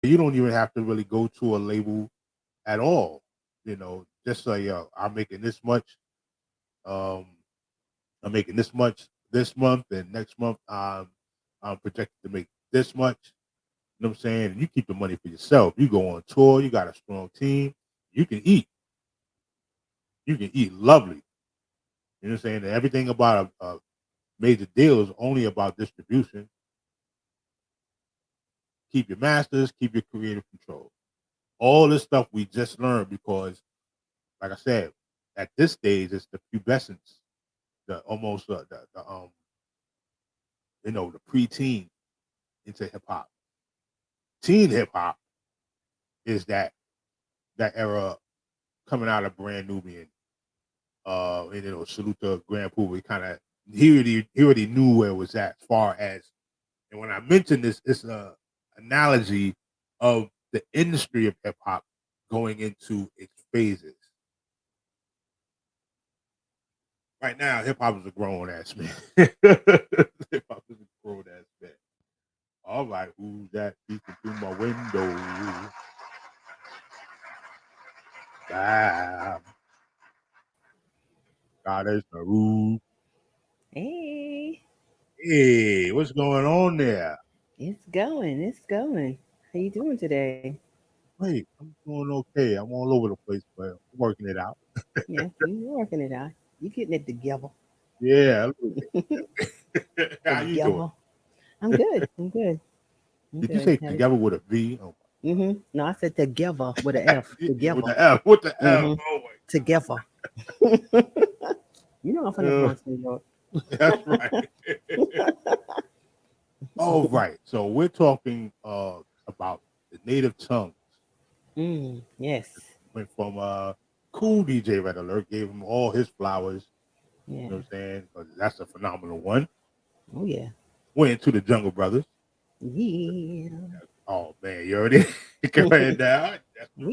You don't even have to really go to a label at all. Just say, yo, um, I'm making this much this month, and next month I'm projected to make this much. You know what I'm saying? And you keep the money for yourself. You go on tour. You got a strong team. You can eat. You can eat lovely. You know what I'm saying? And everything about a major deal is only about distribution. Keep your masters. Keep your creative control. All this stuff we just learned because, like I said, at this stage, it's the pubescence, the almost the preteen into hip hop. Teen hip hop is that era coming out of Brand Nubian, and salute to Grand Pooh. He already knew where it was at as far as. And when I mention this, it's a analogy of the industry of hip hop going into its phases. Right now, hip hop is a grown ass man. Hip hop is a grown ass man. All right, who's that peeking through my window? Ah, God, there's Aarub. Hey, Hey, what's going on there? it's going. It's going. How you doing today? Wait, I'm doing okay. I'm all over the place, but I'm working it out. Yeah, you working it out. You getting it together. Yeah, a little bit. How you doing? Together. I'm good. I'm good. I'm Did you good. say together with a V? Oh No, I said together with an F. yeah, with Together. the F. With the F. Mm-hmm. Oh Together. You know I'm from my. the Bronx, New York. That's right. All right. So we're talking about the native tongues. Yes. Went from cool DJ Red Alert, gave him all his flowers. Yeah. You know what I'm saying? 'Cause that's a phenomenal one. Oh yeah. Went into the Jungle Brothers. Yeah. Oh man, you already go ahead now. That's no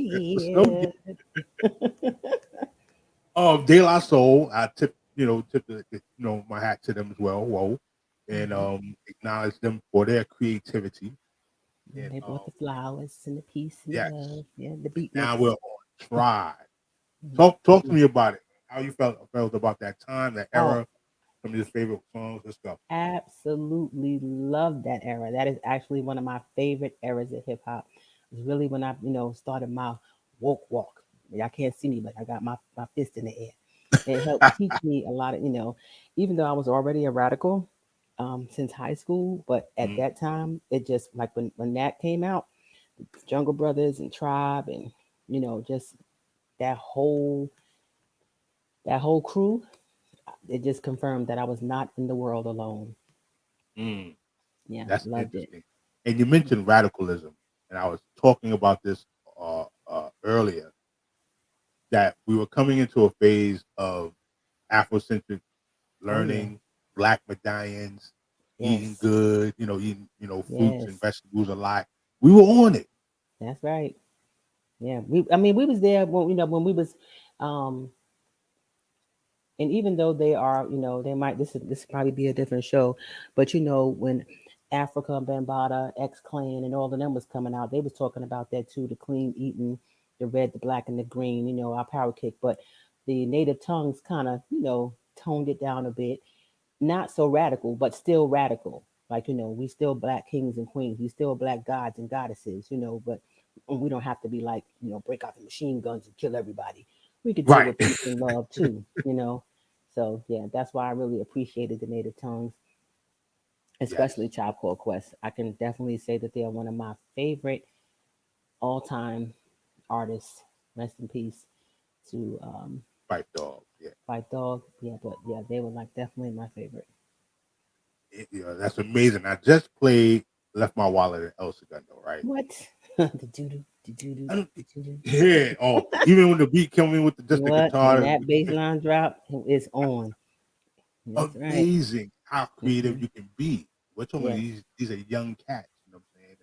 Yeah. De La Soul. I tip my hat to them as well. Whoa, and Mhm. acknowledge them for their creativity. And They brought the flowers and the peace and the yes, love. Yeah, the and beat now mix. we're on Tribe. Mhm. Talk to Mm. me about it. How you felt about that time, that Oh, era. Some of your favorite songs. Let's go. absolutely love that era. That is actually one of my favorite eras of hip hop. It's really when I, started my woke walk. I can't see me, but I got my fist in the air. It helped teach me a lot of, even though I was already a radical since high school, but at Mm, that time, it just like when that came out, Jungle Brothers and Tribe and, just that whole that whole crew, it just confirmed that I was not in the world alone. mm, Yeah, that's loved it. interesting. And you mentioned radicalism, and I was talking about this earlier. That we were coming into a phase of Afrocentric Oh yeah. learning, black medallions, eating Yes. good, eating, fruits Yes. and vegetables a lot. We were on it. That's right. Yeah. I mean we was there when we was um and even though they are, they might this probably be a different show, but when Africa Bambaataa, X Clan and all of them was coming out, they was talking about that too, the clean eating, the red, the black and the green, our power kick. But the native tongues kind of, toned it down a bit. Not so radical, but still radical. Like, we still black kings and queens. We still black gods and goddesses, but we don't have to be like, break out the machine guns and kill everybody. We could do it Right. with peace and love too. So yeah, that's why I really appreciated the native tongues, Yes. especially Tribe Called Quest. I can definitely say that they are one of my favorite all time artists. Rest in peace to Right, dog. Yeah. Fight Dog. Yeah, but yeah, they were like definitely my favorite. That's amazing. I just played Left My Wallet in El Segundo, right? What? The doo doo, the doo doo, I don't, the doo doo. yeah. Oh, even when the beat coming with just the What? When guitar, that bass line drop, it's on. That's right. amazing how creative Hmm. you can be. We're talking about Yes. these are young cats, you know what I'm saying?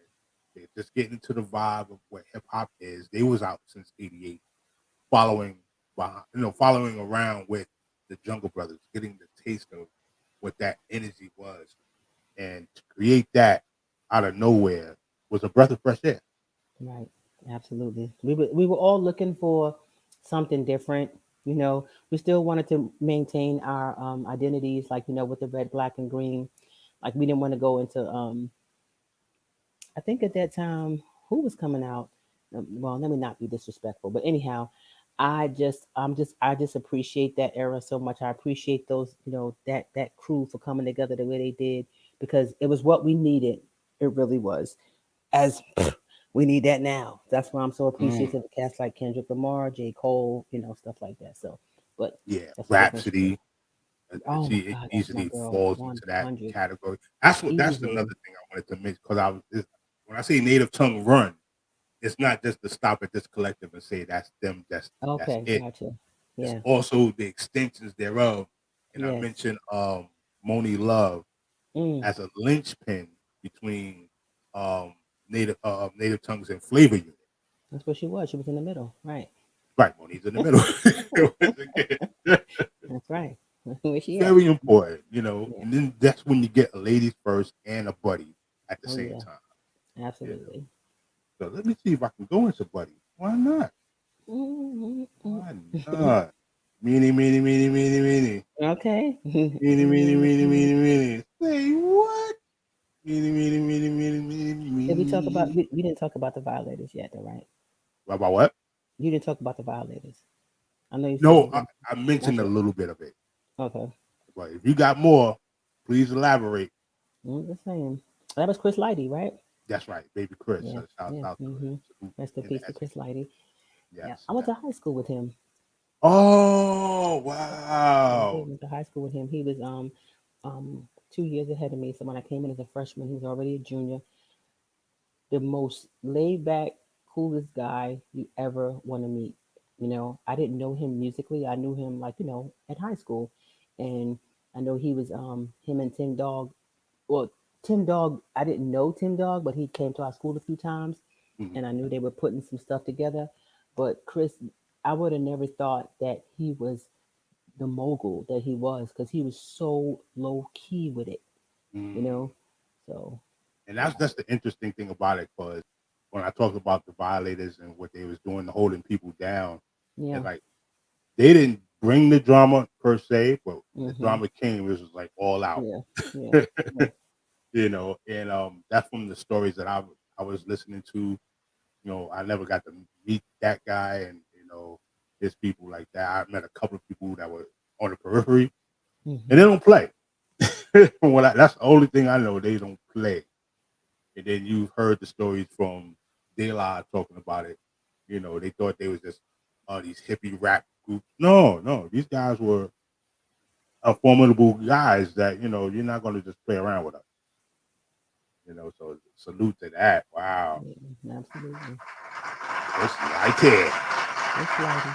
They're just getting into the vibe of what hip hop is. They was out since '88, following behind, following around with the Jungle Brothers, getting the taste of what that energy was. And to create that out of nowhere was a breath of fresh air. Right. Absolutely. We were all looking for something different. You know, we still wanted to maintain our identities, like with the red, black, and green. Like we didn't want to go into. I think at that time, who was coming out? Well, let me not be disrespectful, but anyhow, I just appreciate that era so much. I appreciate those, that crew for coming together the way they did because it was what we needed. It really was. As we need that now. That's why I'm so Mm, appreciative of cats like Kendrick Lamar, J. Cole, stuff like that. So, but yeah, that's a different story. Rhapsody. Oh my She God, that's my easily girl. falls into that 100 category. That's another easily. thing I wanted to mention because when I say native tongue run, it's not just to stop at this collective and say that's them, that's Okay, it. gotcha. It's Yeah. also the extensions thereof. And I Yes. mentioned Moni Love Mm. as a linchpin between um native tongues and flavor unit. That's what she was. She was in the middle. Right. Right, Moni's in the middle. Once again. That's right. Where she at? Very important, Yeah. and then that's when you get a ladies first and a buddy at the Oh same yeah. time. You know. Absolutely. So let me see if I can go into buddy. Why not? Mm-hmm. Why not? Meanie, meanie, meanie, meanie, meanie. Okay. Meanie, meanie, meanie, meanie, meanie. Say what? Meanie, meanie, meanie, meanie, meanie, Did we talk about? meanie. We didn't talk about the violators yet, though, right? About what? You didn't talk about the violators. I know you said No, you I, did. I mentioned a Okay. little bit of it. Okay. But if you got more, please elaborate. Just saying. That was Chris Lighty, right? That's right, baby Chris. Yeah. Shout Yeah. out to Mm-hmm. Salute Rest in in the peace to essence. Chris Lighty. Yeah. Yes, I went yes. to high school with him. Oh Yeah, I wow. did. Went to high school with him. He was 2 years ahead of me. So when I came in as a freshman, he was already a junior. The most laid back, coolest guy you ever want to meet. I didn't know him musically. I knew him like, at high school. And I know he was him and Tim Dog. Well, Tim Dog, I didn't know Tim Dog, but he came to our school a few times Mhm. and I knew they were putting some stuff together. But Chris, I would have never thought that he was the mogul that he was because he was so low key with it, you Mm. know. So And yeah, that's the interesting thing about it, because when I talked about the violators and what they was doing, holding people down, yeah, it's like they didn't bring the drama per se, but when the mm-hmm, drama came, it was just like all out. yeah, yeah, yeah, And that's from the stories that I was listening to. I never got to meet that guy, and his people like that. I met a couple of people that were on the periphery, and mm-hmm, they don't play. From that's the only thing I know. They don't play. And then you've heard the stories from De La talking about it. They thought they was just these hippie rap groups. No, no, these guys were formidable guys that you're not going to just play around with us. So salute to that. Wow, yeah, absolutely. it's right there. It's lighty.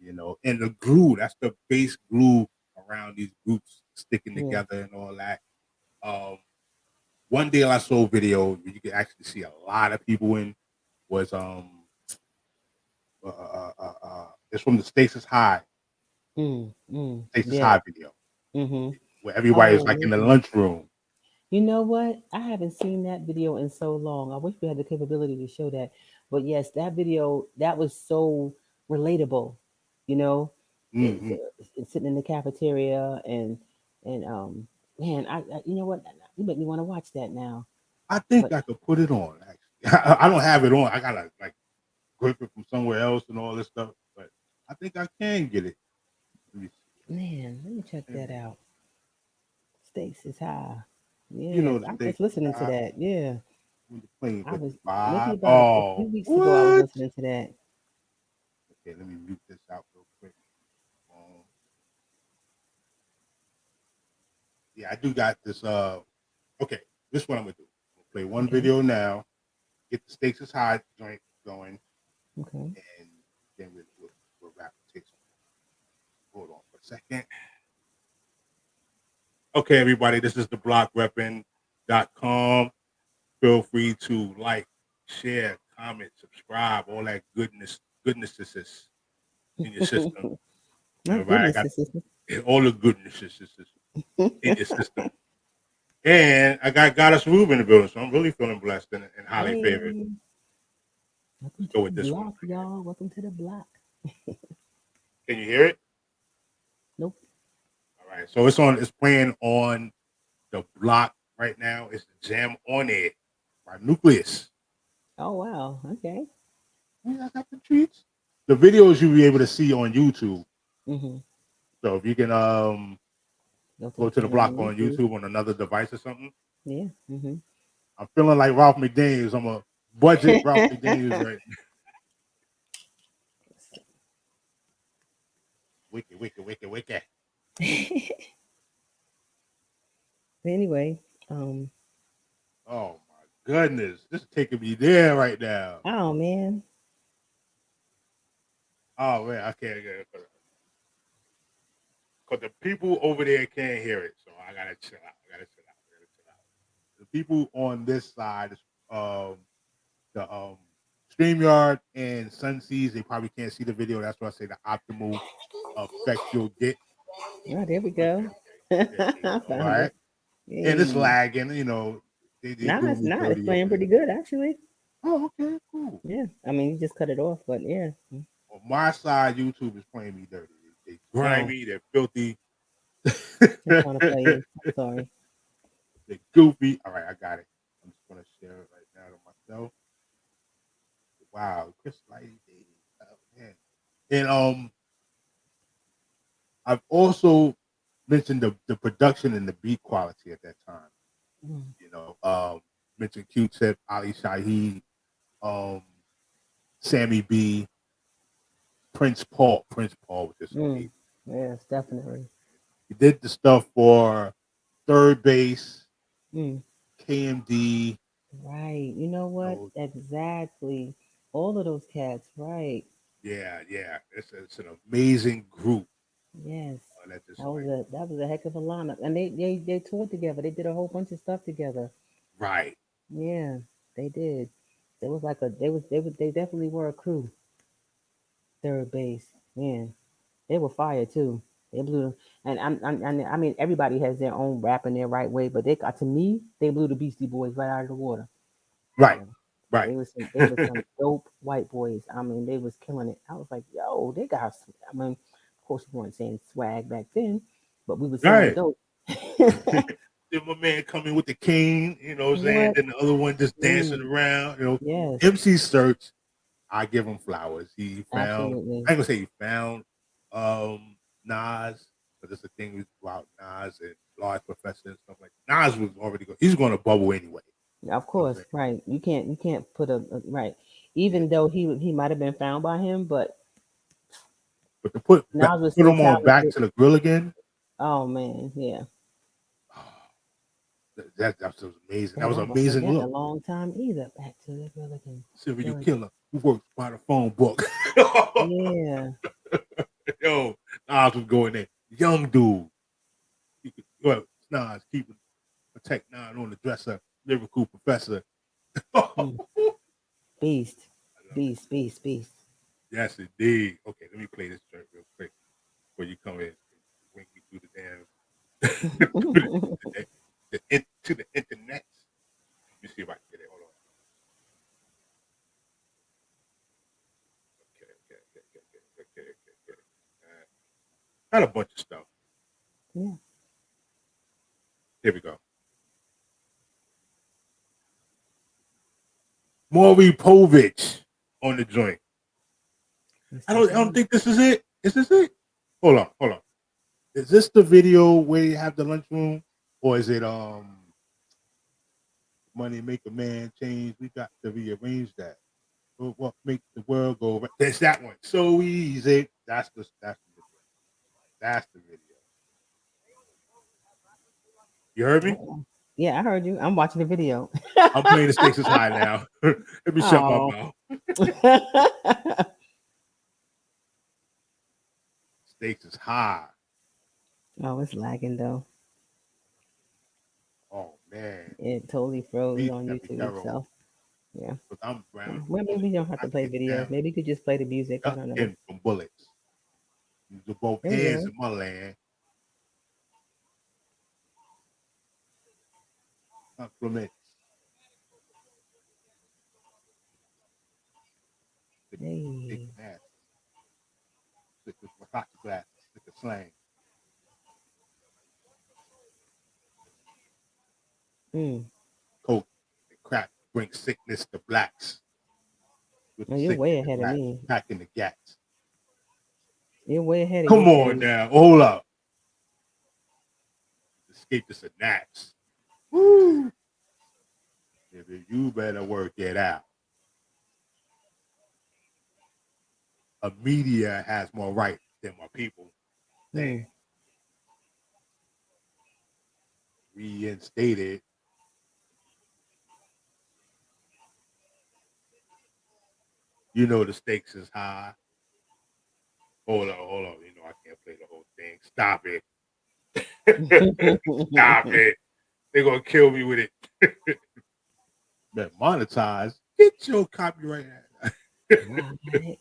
Yeah, And the glue, that's the base glue around these groups sticking yeah. together and all that. Um, one De La Soul video you can actually see a lot of people in was it's from the Stasis High Stasis Yeah. High video Mm-hmm. where everybody is Oh like in the man. lunchroom. You know what? I haven't seen that video in so long. I wish we had the capability to show that. But yes, that video that was so relatable. You know, Mm-hmm. sitting in the cafeteria and man, you know what? You make me want to watch that now. I think But I could put it on. Actually, I don't have it on. I gotta like grip it from somewhere else and all this stuff. But I think I can get it. Let me man, let me check see. that out. Stakes is high. You Yes, know the I was Stasis listening to High that. Yeah, when the plane I hit was the maybe vibe. about a Oh, few weeks ago. I was what? listening to that. Okay, let me mute this out real quick. Um, yeah, I do got this. Okay, this is what I'm gonna do. I'm gonna play one Okay, video now. Get the Stakes is High joint going, okay, and then we'll wrap the tapes. Hold on for a second. Okay, everybody, this is the blockweapon.com. Feel free to like, share, comment, subscribe, all that goodnesses in your system. my Everybody, I goodness, got this is all the goodnesses in your system. And I got Goddess Rube in the building, so I'm really feeling blessed and highly favored. Hey, welcome Let's to go the with this one block, right here. y'all. Welcome to the block. Can you hear it? Nope. All right. So it's playing on the block right now. It's the Jam on It by Nucleus. Oh wow. Okay. Yeah, I got the treats. The videos you'll be able to see on YouTube. Mm-hmm. So if you can Go to go the to the channel block on on YouTube. YouTube on another device or something. Yeah. Mm-hmm. I'm feeling like Ralph McDaniels. I'm a budget Ralph McDaniels right now. Wicked, wicked, wicked, wicked. Anyway, um, Oh my goodness. This is taking me there right now. oh man. Oh man, I can't get it. Because the people over there can't hear it. So I gotta chill out. I gotta chill out. I gotta chill out. The people on this side, um, the StreamYard and Sunseas, they probably can't see the video. That's why I say the optimal effect you'll get. Oh, there we Okay, go. okay. There you I go. All found right. it. And it's Hey. lagging, they Nah, doing it's me not. It's dirty over playing there. pretty good actually. Oh, okay, cool. Yeah. I mean, you just cut it off, but yeah. On my side, YouTube is playing me dirty. They Oh, grimy, they're filthy, I'm trying to play you. I'm sorry. they're goofy. All right, I got it. I'm just gonna share it right now to myself. Wow, Chris Lighty, oh, man. And I've also mentioned the production and the beat quality at that time. Mm, You know, mentioned Q-Tip, Ali Shaheed, um, Sammy B, Prince Paul. Prince Paul was just mm. amazing. Yes, definitely. He did the stuff for Third Base, Mm. KMD. Right. You know You what? know, Exactly. All of those cats. Right. yeah, yeah. It's an amazing group. Yes. That just That was like a heck of a lineup. And they toured together. They did a whole bunch of stuff together. right, Yeah, they did. It was like a they definitely were a crew. Third base. Man, they were fire too. They blew and I mean everybody has their own rap in their right way, but they got to me, they blew the Beastie Boys right out of the water. right, Yeah. right. They was some dope white boys. I mean, they was killing it. I was like, yo, they got. I mean, of course, we weren't saying swag back then, but we was saying Right. dope. Then my man come in with the cane, you know what I'm saying? What? Then the other one just dancing Mm, around, yes, MC Search, I give him flowers. He found, absolutely. I ain't gonna say he found Nas, but it's a thing about Nas and Large Professor and stuff like that. Nas was already going, he's gonna bubble anyway. Of You know what I'm course, saying? right. You can't put a right. Yeah. Even though he might have been found by him, but But Nas to was put still him on back talented. to the grill again, Oh man, yeah. that was amazing. That Dang, was I an haven't heard amazing that in a look. long time either. Back to the Billiken. Serial Billiken. killer who works by the phone book. Yeah. Yo, Nas was going there. Young dude. He could, well, Nas keeping protect Nine on the dresser, lyrical professor. I Mm. Beast. love it. Beast. Beast. Beast. Yes, indeed. Okay, let me play this track real quick before you come in and wink me through the damn to the internet. Let me see if I can get it. Hold on. Okay, okay, okay, okay, okay, okay, okay, okay. Got a bunch of stuff. Yeah. Here we go. Maury Povich on the joint. Mr. I don't Big. think this is it. Is this it? Hold on, hold on. Is this the video where you have the lunchroom, or is it money make a man change? We got to rearrange that. What makes the world go? There's that one. So easy. That's the video. That's the video. You heard me? Oh. Yeah, I heard you. I'm watching the video. I'm playing the stakes is high now. Let me shut my Oh. mouth. Oh, Stakes is high. it's lagging though. Oh man, It totally froze beats on got me YouTube. thorough. So yeah. But I'm round from Well, maybe bullets. you don't have I to play get videos. down. Maybe you could just play the music. I don't know. Ducking from bullets. Use the both There you hands go. in my land. Compliment. Take Hey. ass. Stick with Versace glasses. Stick a slang. Mm. Coke and crack bring sickness to blacks. With Oh, the you're way sickness to ahead of blacks. me. Packing the gats. You're way ahead of Come you, on Sage. now. Hold up. Escape the synapse. Woo. You better work it out. A media has more right than my people. Damn. Mm. Reinstated. You know the stakes is high. Hold on, hold on. You know I can't play the whole thing. Stop it. Stop it. They're gonna kill me with it. But monetize. Get your copyright. Right.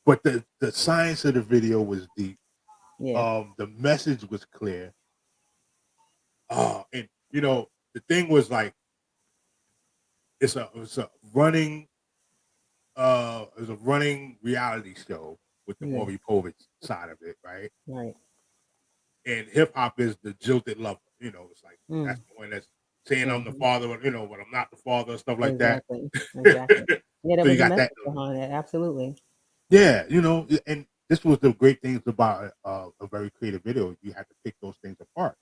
But the science of the video was deep. Yeah. The message was clear. And you know the thing was like it's a running it's a running reality show with the Yeah. Maury Povich side of it, right? Right. And hip hop is the jilted lover. You know, it's like that's Mm. the one that's saying I'm the Mm-hmm. father, but but I'm not the father, stuff like that. Exactly. Exactly. Yeah, there So you was a got that. message behind it. Absolutely. Yeah, and this was the great things about a very creative video. You had to pick those things apart.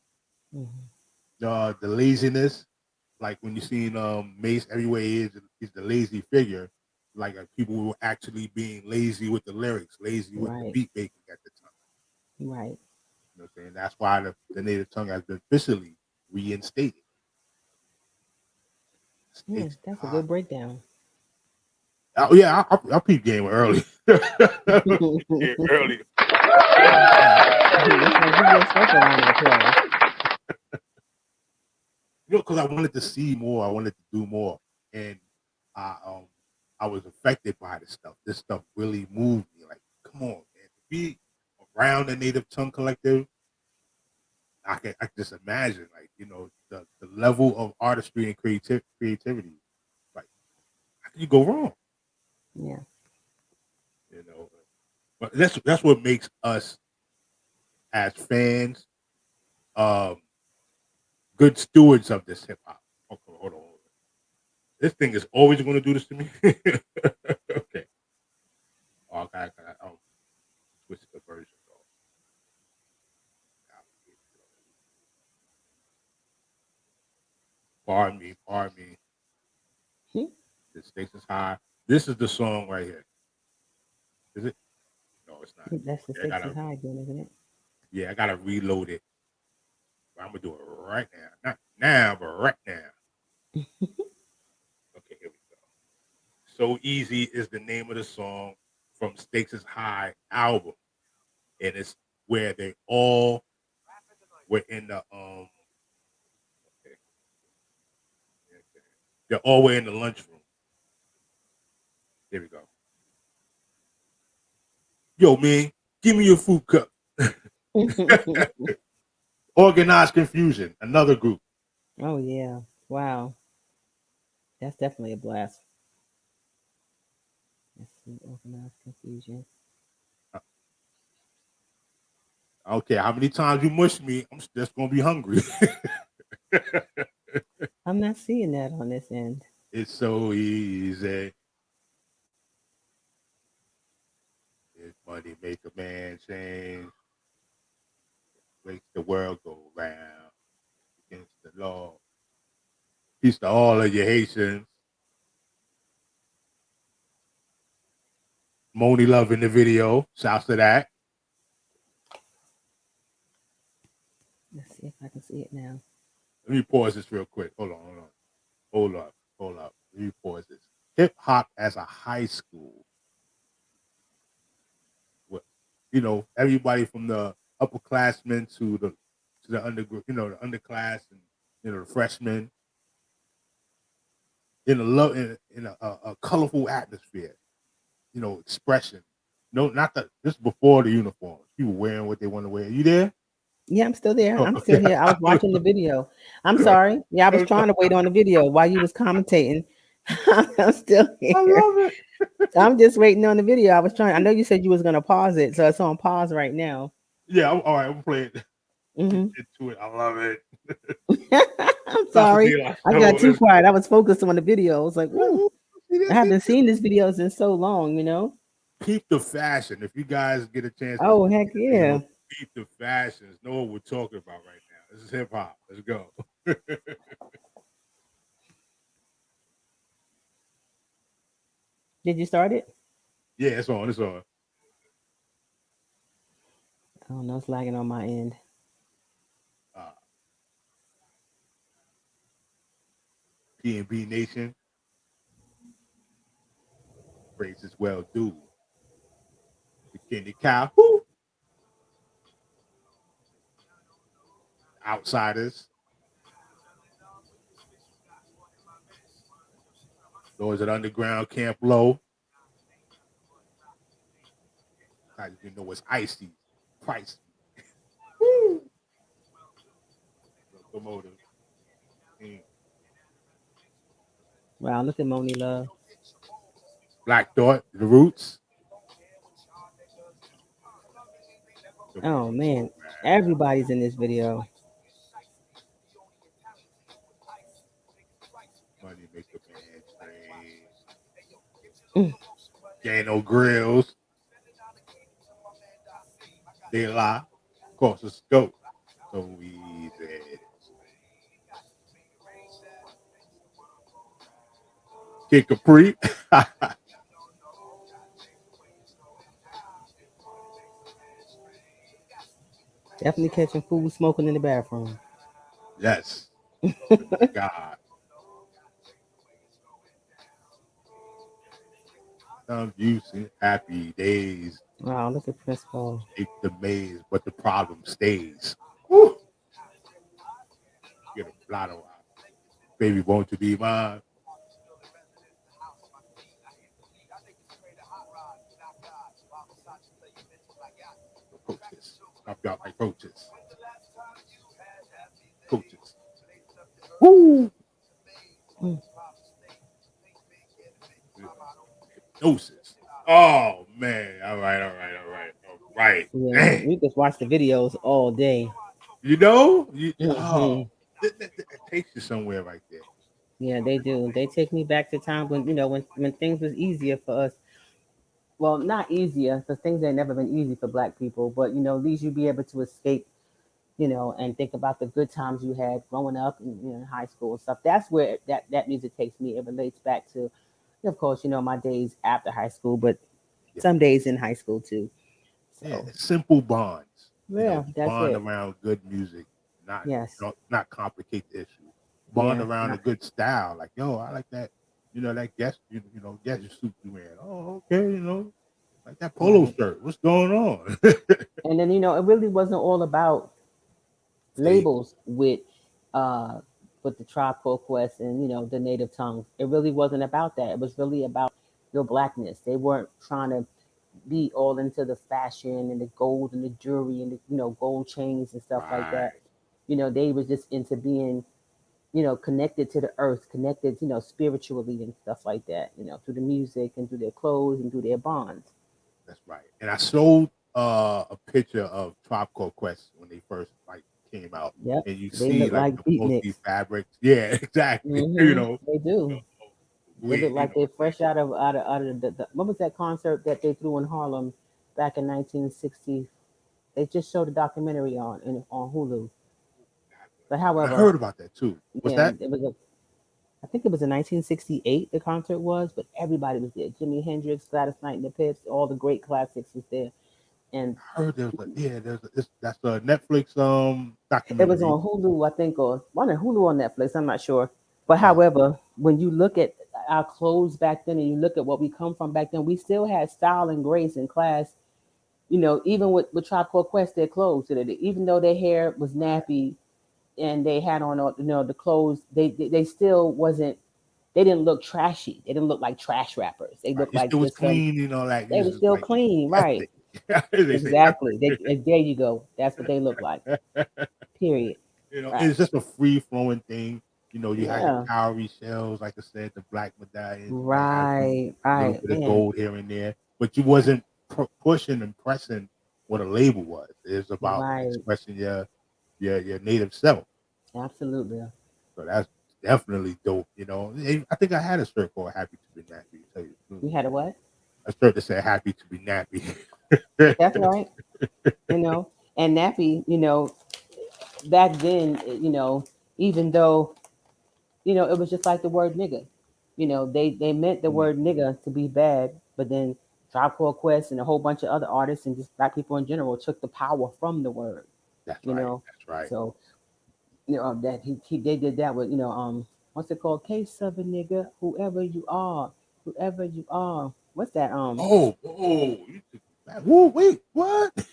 Mm-hmm. The laziness, like when you seen Mace everywhere he's the lazy figure. Like people were actually being lazy with the lyrics, lazy with the Right. beat making at the time. Right. You know what I'm saying? That's why the native tongue has been officially reinstated. Yeah, Stakes that's a high. good breakdown. Oh yeah, I'll peep game early. Yeah, early. That's gonna give you a circle around that play. Because I wanted to see more. I wanted to do more, and I I was affected by this stuff. This stuff really moved me. Like, come on, man, to be around the Native Tongue Collective, I can just imagine, like, the level of artistry and creativity. Like, how can you go wrong? Yeah. You know, but that's what makes us as fans um good stewards of this hip hop. Okay, hold on. This thing is always going to do this to me. Okay. Oh, I switch the version though. Pardon me, pardon me. Hmm. The stakes is high. This is the song right here. Is it? No, it's not. That's the Okay, I stakes is gotta. high again, isn't it? Yeah, I gotta reload it. I'm gonna do it right now. Not now, but right now. Okay, here we go. So easy is the name of the song from Stakes is High album, and it's where they all were in the Okay, okay. They're all were in the lunchroom. There we go. Yo, man, give me your food cup. Organized Confusion, another group. Oh yeah. Wow. That's definitely a blast. Let's see. Organized confusion. I don't care how many times you mush me, I'm just gonna be hungry. I'm not seeing that on this end. It's so easy. If money make a man change, makes the world go round against the law. Peace to all of you Haitians. Moni Love in the video. Shouts to that. Let's see if I can see it now. Let me pause this real quick. Hold up. Hold up. Let me pause this. Hip hop as a high school. What everybody from the upperclassmen to the the underclass and the freshmen in a colorful atmosphere. Expression. No, not that this is before the uniforms. People wearing what they want to wear. You there? Yeah, I'm still there. Oh, I'm still okay. here. I was I'm watching the video. I'm sorry. sorry. Yeah, I was I'm sorry. trying to wait on the video while you was commentating. I'm still I here. love it. I'm just waiting on the video. I was trying. I know you said you was gonna pause it, so it's on pause right now. Yeah, all right. I'm playing. Get Hmm. into it. I love it. I'm Casa sorry. de la I got Show. too quiet. I was focused on the video. I was like, ooh, Ooh, see I that? See, haven't seen this videos in so long. You know. keep the fashion. If you guys get a chance to Oh see heck the video, yeah! keep the fashions. Know what we're talking about right now. This is hip hop. Let's go. Did you start it? Yeah, it's on. It's on. Oh no, it's lagging on my end. Uh, PNB Nation, praise is well due. The Kenny Cow, whoo, Outsiders, those at Underground Camp Low. I didn't know it's icy, pricey. Woo, locomotive. Mm. Wow, look at Moni Love. Black Thought, The Roots. Them Oh niggas so man, bad. everybody's in this video. Money make a man train. Mm. Gano Grills, De La, Across the Scope. So easy. Kid Capri. Definitely catching food smoking in the bathroom. Yes. God. Some use it. Happy days. Wow, look at Prince Paul. Escape the maze, but the problem stays. Woo! Get a blotto out. Baby, won't you be mine? Coaches. Stop y'all like coaches. Coaches. Woo! Mm. Hypnosis. Oh man. All right, all right, all right, all right. Yeah, Dang. we just watch the videos all day. You know? Oh. Hmm. It takes you somewhere right there. Yeah, they do. They take me back to time when when things was easier for us. Well, not easier because things ain't never been easy for Black people, but at least you be able to escape, and think about the good times you had growing up and in high school and stuff. That's where that music takes me. It relates back to, of course, my days after high school, but Yeah. some days in high school too. Yeah, So simple bonds. yeah, You that's bond it. around good music, not Yes. not complicate the issue. Bond Yeah. around a Not, good style, like yo, I like that. That guest, guest suit you wearing. Oh, okay, like that polo right. shirt. What's going on? And then it really wasn't all about Fake, labels uh with the Tribe Called Quest and the native tongues. It really wasn't about that. It was really about your blackness. They weren't trying to be all into the fashion and the gold and the jewelry and the gold chains and stuff like that. right? They was just into being connected to the earth, connected spiritually and stuff like that. Through the music and through their clothes and through their bonds. That's right. And I showed a picture of Tribe Called Quest when they first like came out, Yep, and you they see look like like the multi beatniks. fabrics. Yeah, exactly. They do. They We, look like they're fresh out of the what was that concert that they threw in Harlem back in 1960? They just showed a documentary on Hulu. But I however, heard about that too. What's yeah, that? I think it was in 1968 the concert was, but everybody was there. Jimi Hendrix, Gladys Knight and the Pips, all the great classics was there. And I heard that's a Netflix it was documentary. on Hulu, I think, or one on Hulu or Netflix, I'm not sure. But Uh, however, when you look at our clothes back then and you look at what we come from back then, we still had style and grace and class. Even with Tribe Called Quest, their clothes, even though their hair was nappy and they had on all the clothes, they still wasn't. They didn't look trashy. They didn't look like trash rappers. They right. looked like It was just some. clean, like They this were is still like clean, right? ethic. They say Exactly. There you go. That's what they look like. Period. Right. it's just a free flowing thing. You have your Yeah. cowrie shells, like I said, the black medallions. You might have some Right. little Right. bit of Man. gold here and there, but you wasn't pushing and pressing what a label was. It's about Right. expressing your native self. Absolutely. So that's definitely dope. I think I had a shirt called "Happy to Be Nappy." To tell you the truth, You had a what? a shirt that said "Happy to Be Nappy." That's right. You know, and nappy, back then, even though, it was just like the word nigga. They meant the Mm, word nigga to be bad, but then Tribe Called Quest and a whole bunch of other artists and just black people in general took the power from the word, that's you right. know. That's right. So, that they did that with, what's it called? Case of a nigga, whoever you are. What's that? Oh, you took it back. Whoa, wait, what? The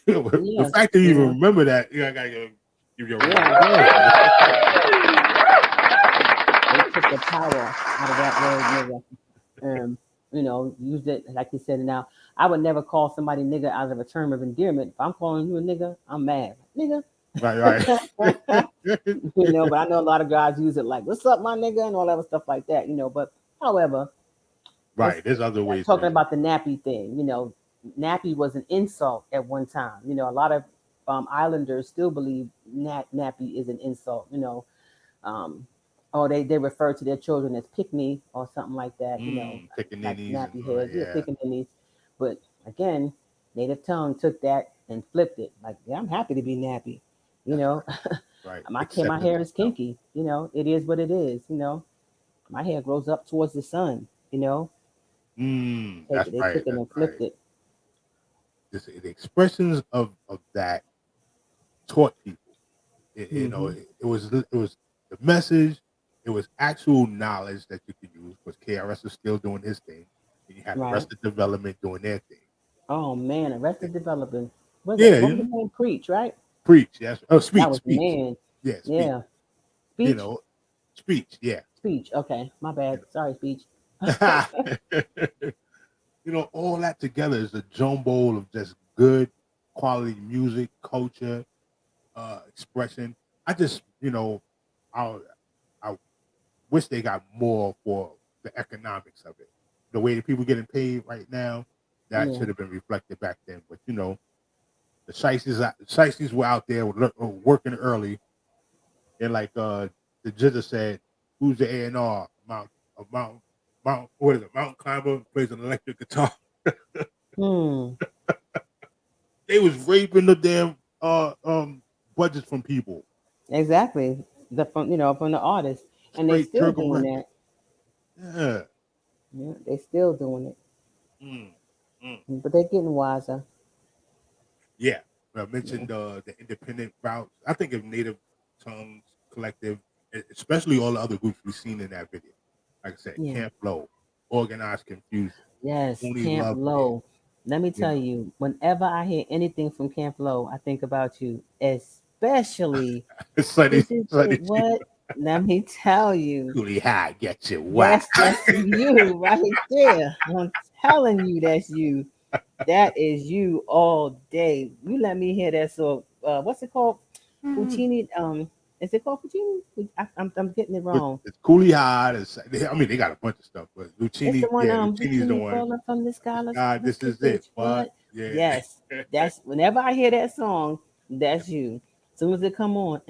Yeah, fact that you you even know, remember that, I gotta give you a round of yeah. applause. They took the power out of that word nigga. Um, used it like you said. Now, I would never call somebody nigga out of a term of endearment. If I'm calling you a nigga, I'm mad, nigga. Right, right. But I know a lot of guys use it like, "What's up, my nigga," and all that stuff like that. But however, let's Right. There's other ways to talking use about the nappy thing. Nappy was an insult at one time. A lot of islanders still believe nappy is an insult. Um, or they refer to their children as pick me or something like that, like pickaninnies and nappy all that. heads, yeah, Yeah. pickaninnies. But again, native tongue took that and flipped it. Like, yeah, I'm happy to be nappy. You That's know, right. Right. my Accepting hair is yourself. kinky. It is what it is. My hair grows up towards the sun. You know, take That's it. They right. took it That's and right. flipped it. The expressions of that taught people. Hmm. It was the message. It was actual knowledge that you could use because KRS was still doing his thing, and you had Right. Arrested Development doing their thing. Oh man, Yeah, Arrested Development. Was it? yeah, What was the name? Preach, right? preach. Yes. Oh, That speech, was the speech. man. Yeah, speech. Yeah. You Speech. know, speech. Yeah. Speech. Okay, my bad. You Sorry, speech. know, all that together is a jumble of just good quality music, culture, expression. I just, I I wish they got more for the economics of it. The way that people getting paid right now, that Yeah. should have been reflected back then. But the shiesties were out there working early, and like the judge said, "Who's the A&R? Mount what is it? Mountain climber plays an electric guitar." Hmm. They was raping the damn budgets from people. Exactly. From the artist, and they Straight still jerk 'em doing right. that. Yeah. Yeah, they still doing it, Mm, mm. but they're getting wiser. Yeah. I Yeah. mentioned the independent routes. I think of Native Tongues Collective, especially all the other groups we've seen in that video. Like I said, Yeah. Camp Low, Organized Confusion, Yes, Only Camp Love Did. Low. Let me You tell you, whenever I hear anything from Camp Low, I think about you, especially know, Sunny, this is Sunny Chief, what. Let me tell you. Coolie High, get you whack. That's you right there. I'm telling you, that's you. That is you all day. You let me hear that. So, what's it called? Puccini. Is it called Puccini? I'm getting it wrong. It's Coolie High. I mean, they got a bunch of stuff, but It's the Lucchini, one. yeah, Lucchini's the Puccini one. falling from the sky. God, Let's this get is it. rich. What? What? Yeah. Yes. That's whenever I hear that song. That's you. As soon as it come on,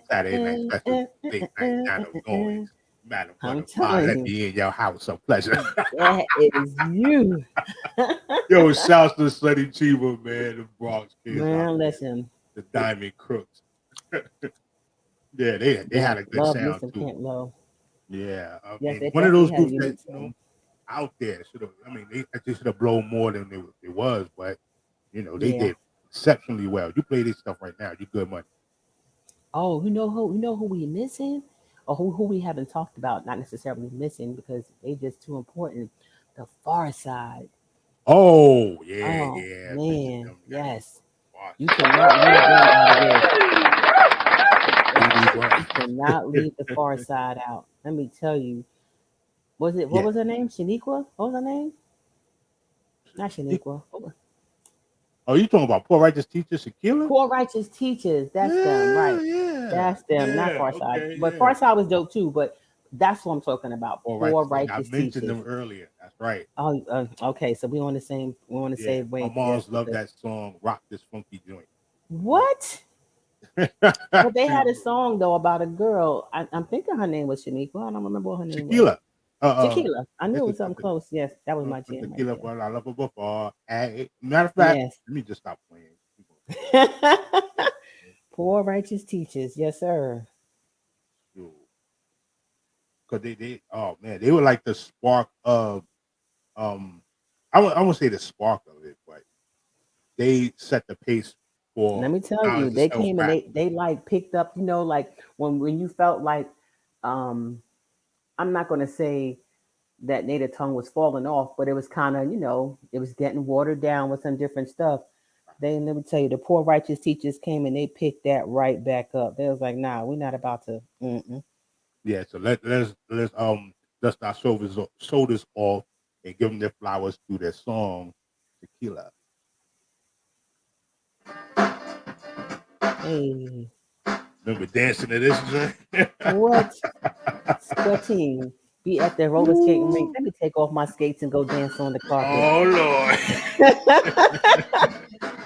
Saturday night special, late night nano noise. Madam I'm Butterfly, telling let you, me in your house. A pleasure. that is you. Yo, shouts to Sonny Chiba, man, the Bronx kids out Man, there, listen. the Diamond Crooks. Yeah, they Yeah, had a good love me sound some too. Camp Low. Yeah, I Yes, mean, they one of definitely those had a groups that unique sound. out there should have. I mean, they should have blown more than it was, but they Yeah. did exceptionally well. You play this stuff right now, you good money. Oh, you know who we missing, or who we haven't talked about? Not necessarily missing because they just too important. The Far Side. Oh yeah, Oh yeah. Mention man, them guys. yes. Boss. You cannot leave them out of this. Right. Stevie You Wonder. cannot leave the Far Side out. Let me tell you. What Yeah. was her name? Shaniqua? What was her name? Not Nick- Shaniqua. Oh, you talking about Poor Righteous Teacher Shaquilla? Poor Righteous Teachers. That's them, Yeah, right? yeah, That's them, not yeah. Far Side. Okay, But yeah. Far Side was dope too. But that's what I'm talking about. Poor Poor Righteous Teacher. I Righteous mentioned Teachers. them earlier. That's right. Oh, okay. So we're on the Yeah, same my wavelength mom's loved because that song, "Rock This Funky Joint." what? But they She, had a song though about a girl. I'm thinking her name was Shaniqua. I don't remember what her name was. Shaquilla. Uh, Shakila. I knew it's it a, was something close. Yes, that was my jam right tequila, there. but I love her before. Matter of fact, Yes. let me just stop playing. Poor righteous teachers. Yes, sir. Because oh man, they were like the spark of um, I won't say the spark of it, but they set the pace Let for me tell how you, to they sell came and crack. they like picked up, like when you felt like um I'm not gonna say that native tongue was falling off, but it was kind of, it was getting watered down with some different stuff. Let me tell you, the poor righteous teachers came and they picked that right back up. They was like, nah, we're not about to. Mm-mm. Yeah, so let's dust our shoulders off and give them their flowers through their song Tequila. Hey, Remember dancing to this joint? what? Sweating. Be at the roller skating rink. Ooh. Let me take off my skates and go dance on the carpet. Oh Lord.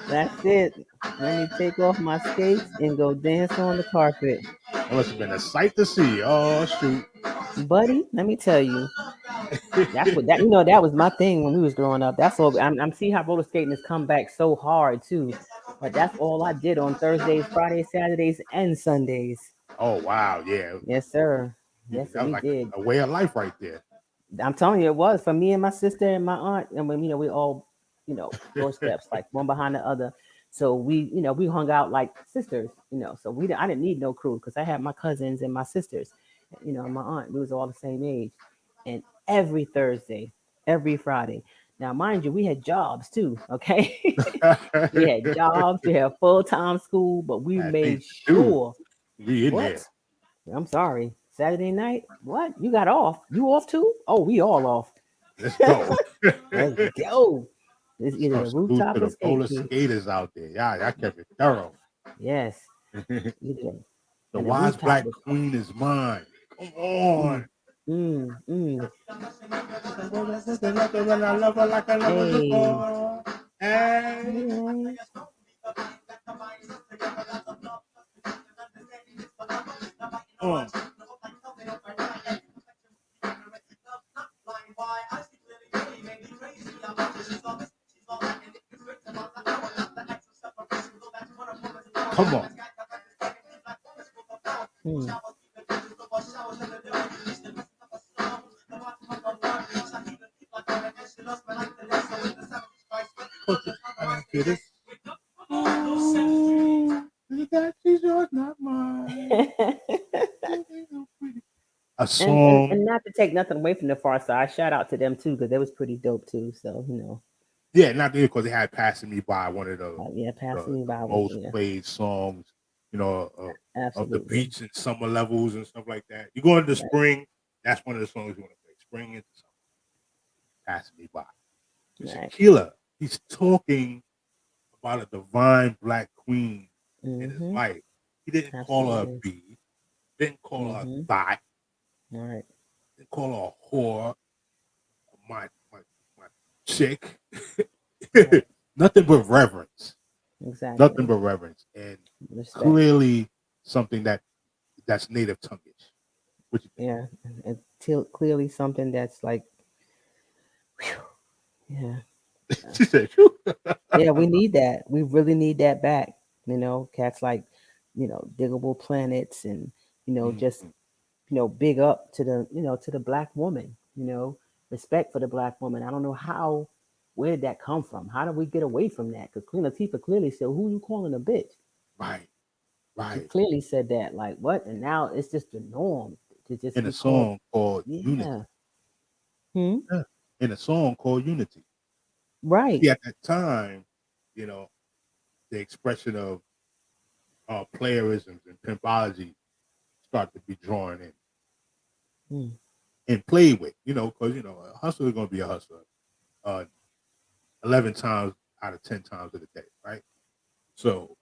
That's it. Let me take off my skates and go dance on the carpet. That must have been a sight to see. Oh shoot. Buddy, let me tell you, that was my thing when we was growing up. That's all. I'm see how roller skating has come back so hard too, but that's all I did on Thursdays, Fridays, Saturdays, and Sundays. Oh wow, yeah. Yes, sir. Yes, sir, That was we like did. a way of life right there. I'm telling you, it was for me and my sister and my aunt, and when we all, doorsteps like one behind the other. So we hung out like sisters. So I didn't need no crew because I had my cousins and my sisters, and my aunt. We was all the same age, and every Thursday, every Friday. Now, mind you, we had jobs too. Okay, we had jobs, we had full time school, but we Had things made to do. sure. We in What? there. I'm sorry. Saturday night? What? You got off? You off too? Oh, we all off. Let's go. Let's go. It's either Some the salute rooftop to or the skate roller park. skaters out there. Y'all kept it thorough. Yes. Either The and the wise rooftop black was queen is mine. Come mm, on. mm. I love her like I love her Hey. before. Hey. Yeah. Uh, come on. Mm. It is. Ooh, that she's yours, not mine. A and song. and not to take nothing away from the far side. Shout out to them too, because they was pretty dope too. So, Yeah, not because they had passing me by one of yeah, the, passing me the by was, most yeah, played songs, of the absolutely. beach and summer levels and stuff like that. You go into Right. spring, that's one of the songs you want to play. Spring into summer, passing me by. And Right. Shaquilla, he's talking about a divine black queen in his Mm-hmm. life. He didn't call her a Absolutely. bee, didn't call her a Mm-hmm. thought, All right. didn't call her a whore, my my chick. Right. Nothing but reverence. Nothing Exactly. but reverence. And Respect. clearly something that's native tonguish. What you think? Yeah. And clearly something that's like, yeah. She said, "Phew." Yeah, we need that. We really need that back. Cats like, diggable planets and, just, Mhm. big up to the black woman, respect for the black woman. I don't know where did that come from? How did we get away from that? Because Queen Latifah clearly said, who you calling a bitch? Right, She right. clearly said that. Like, what? And now it's just the norm to just In a be called, song called yeah. Unity. Hmm? Yeah. In a song called Unity. Right. See, at that time, you know, the expression of playerisms and pimpology start to be drawn in Mm. and played with, because a hustler is going to be a hustler. Uh, 11 times out of 10 times of the day, right? So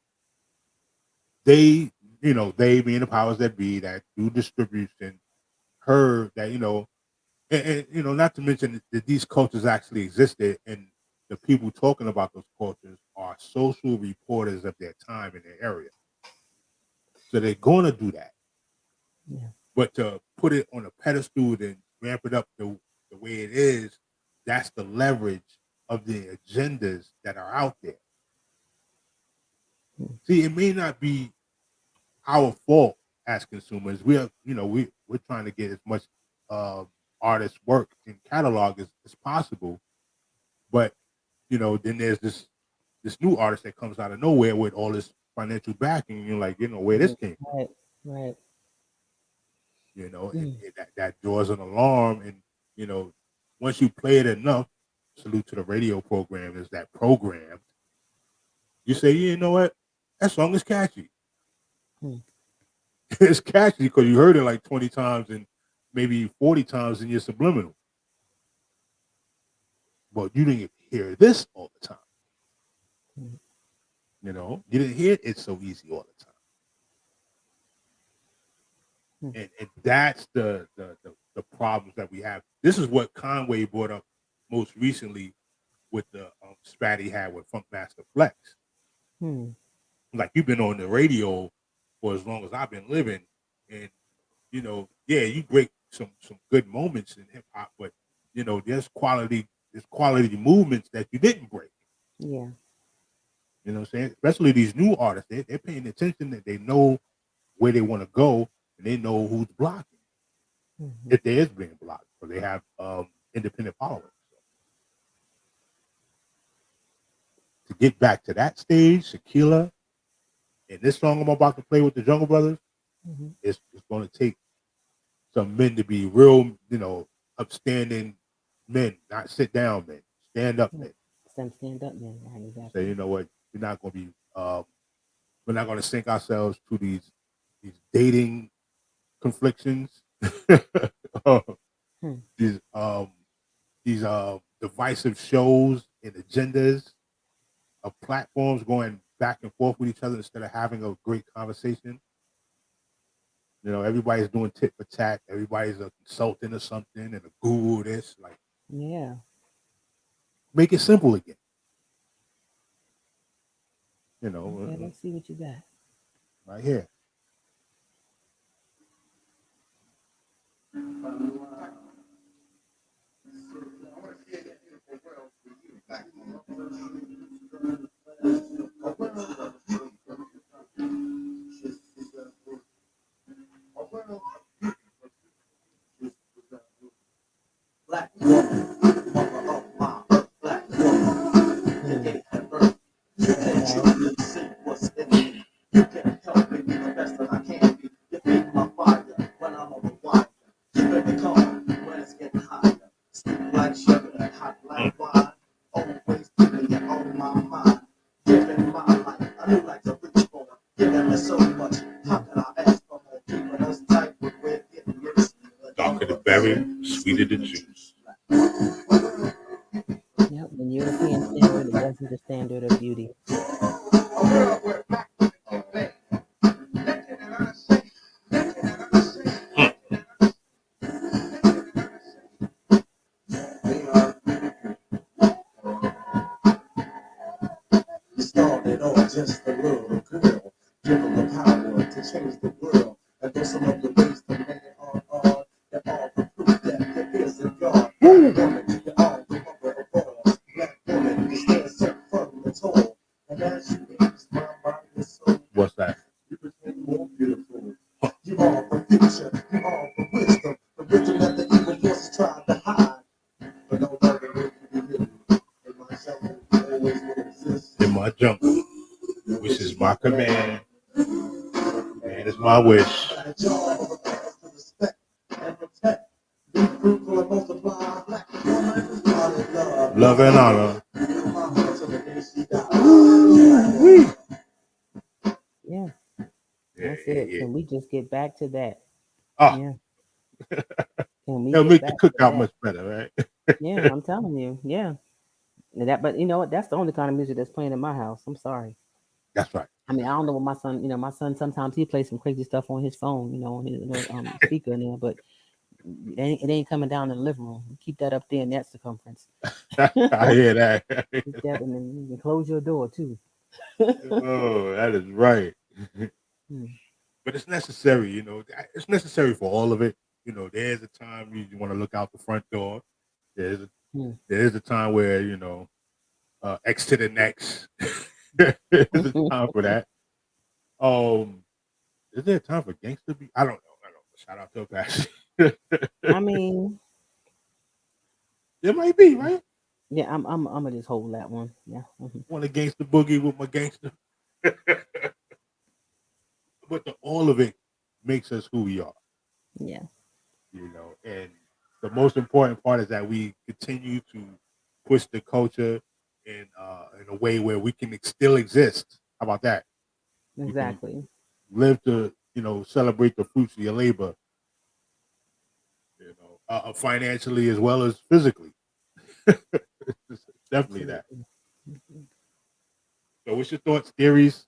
they, they being the powers that be that do distribution, heard that, and not to mention that these cultures actually existed, and the people talking about those cultures are social reporters of their time in their area. So they're going to do that. Yeah. But to put it on a pedestal and ramp it up the way it is, that's the leverage of the agendas that are out there. Hmm. See, it may not be our fault as consumers. We're trying to get as much uh, artist work and catalog as possible. But then there's this new artist that comes out of nowhere with all this financial backing. And you're like, where this Yeah. came from. Right. Right. And Mm. that draws an alarm. And you know, once you play it enough, salute to the radio program is that programmed. You say, yeah, you know what, that song is catchy. Mm. It's catchy because you heard it like 20 times and maybe 40 times in your subliminal. But you didn't hear this all the time. Mm. You didn't hear it so easy all the time. Mm. And that's the problems that we have. This is what Conway brought up most recently with the spat he had with Funkmaster Flex. Mm. Like, you've been on the radio for as long as I've been living, and yeah, you break some good moments in hip hop, but there's quality movements that you didn't break. Yeah. You know what I'm saying? Especially these new artists, they're paying attention, that they know where they want to go, and they know who's blocking, Mm-hmm. if there is being blocked, because they have independent followers. So to get back to that stage, Shaquilla, and this song I'm about to play with the Jungle Brothers, Mm-hmm. it's going to take some men to be real, upstanding men, not sit down men, stand up Yeah. men. Stand up, man. Right. Say, Exactly. you know what, we're not going to be, we're not going to sink ourselves to these dating conflictions, uh, Hmm. these divisive shows and agendas of platforms going back and forth with each other instead of having a great conversation. Everybody's doing tit for tat. Everybody's a consultant or something and a guru. This, like, Yeah. make it simple again. Okay. Let's see what you got. Right here. Hmm. Okay. Mm. Hmm. Darker the berry, sweeter the juice. Yep. When European standard, it wasn't the standard of beauty. Mm. What's that? In my jungle, which is my command, man is my wish. Love and honor. Ooh-wee. Yeah. Yeah, That's yeah, it. yeah. Can we just get back to that? Ah, Yeah. Can we it'll get make the back to cookout that? much better, right? Yeah. I'm telling you. Yeah. And that, but you know what? That's the only kind of music that's playing in my house. I'm sorry. That's right. I mean, I don't know what my son. You know, my son sometimes he plays some crazy stuff on his phone. You know, on his little speaker in there, but it ain't coming down in the living room. Keep that up there in that circumference. I hear that. Keep that, and then you can close your door too. Oh, that is right. Hmm. But it's necessary, it's necessary for all of it. There's a time you want to look out the front door. There's a, Hmm. there's a time where, X to the next. There's a time for that. Um, is there a time for gangster beat? I don't know. Shout out to Apache. I mean, There might be, right? yeah, I'm gonna just hold that one. Yeah. Hmm. Want a gangster boogie with my gangster. But all of it makes us who we are, Yeah. and the most important part is that we continue to push the culture in a way where we can still exist. How about that? You can Exactly. live to celebrate the fruits of your labor, financially as well as physically. It's definitely that. Absolutely. So, what's your thoughts, theories?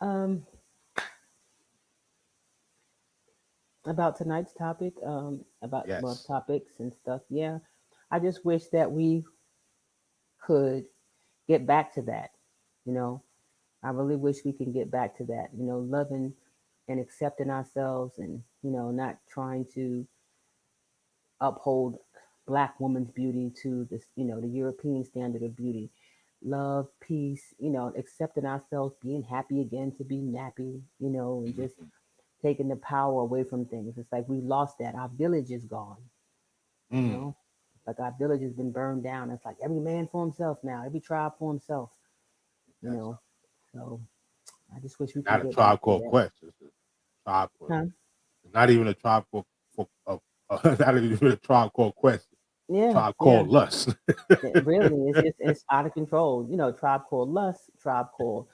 Um, about tonight's topic, about well, Yes. topics and stuff. Yeah, I just wish that we could get back to that. You know, I really wish we can get back to that. You know, loving and accepting ourselves, and not trying to uphold black woman's beauty to this, the European standard of beauty. Love, peace, accepting ourselves, being happy again to be nappy, and just Mhm. taking the power away from things. It's like we lost that. Our village is gone, you Mm. know. Like our village has been burned down. It's like every man for himself now, every tribe for himself, you That's know. So I just wish we can not a get back tribe to called that. Quest. It's a tribe called. Huh? It's not even a tribe called. Not even a tribe called Quest. Yeah, Tribe yeah. called Lust. Really, it's out of control. Tribe called Lust, tribe called,